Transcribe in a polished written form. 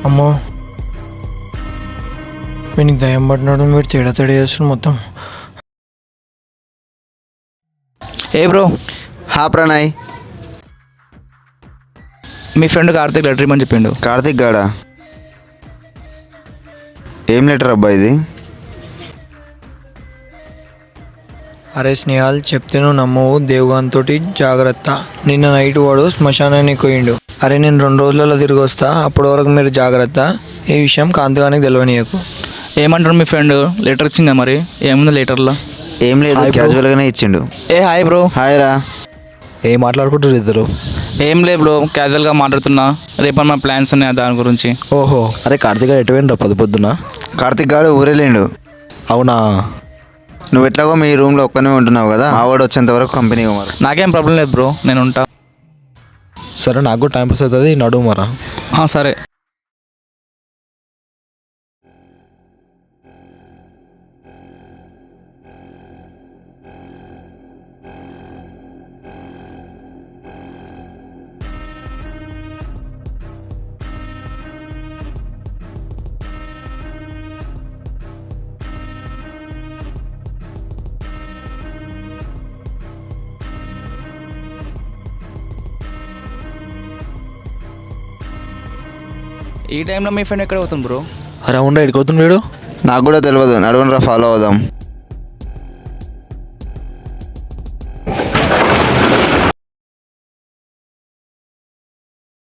అమ్మో, వీనికి దయ్యం పట్టినాడు. వీడు తేడా తేడా చేస్తున్నాడు మొత్తం. ఏ బ్రో, హా ప్రణయ్, మీ ఫ్రెండ్ కార్తీక్ లెటర్ ఇమ్మని చెప్పిండు. కార్తిక్ గాడా? ఏం లెటర్ అబ్బా ఇది? అరే స్నేహాల్, చెప్తే నువ్వు నమ్మవు. దేవగాంతో జాగ్రత్త. నిన్న నైట్ వాడు శ్మశానానికి పోయిండు. అరే నేను 2 రోజులలో తిరిగి వస్తా, అప్పటి వరకు మీరు జాగ్రత్త. ఈ విషయం కాంతగానికి తెలియనీయకు. ఏమంటారు మీ ఫ్రెండ్? లెటర్ ఇచ్చిందా మరి? ఏముంది లెటర్లో? ఏం లేదు, క్యాజువల్గానే ఇచ్చిండు. ఏ హాయ్ బ్రో. హాయ్ రా. ఏం మాట్లాడుకుంటారు ఇద్దరు? ఏం లేదు బ్రో, క్యాజువల్గా మాట్లాడుతున్నా. రేపు మన ప్లాన్స్ ఉన్నాయి దాని గురించి. ఓహో, అరే కార్తీక్ గారు ఎటు పోయిండ్రా పొద్దున? కార్తిక్ గాడు ఊరెళ్ళిండు. అవునా? నువ్వు ఎట్లాగో మీ రూమ్లో ఒక్కనే ఉంటున్నావు కదా, మా వాడు వచ్చేంత వరకు కంపెనీ మరి. నాకేం ప్రాబ్లం లేదు బ్రో, నేను ఉంటా. సరే, నాకు కూడా టైం పాస్ అవుతుంది, నడువు మరా. సరే. ఈ టైంలో మీ ఫ్రెండ్ ఎక్కడ అవుతుంది బ్రో? అరే అవునా, ఎడుకోతుంది వీడు. నాకు కూడా తెలియదు, నడవనరా, ఫాలో అవుదాం.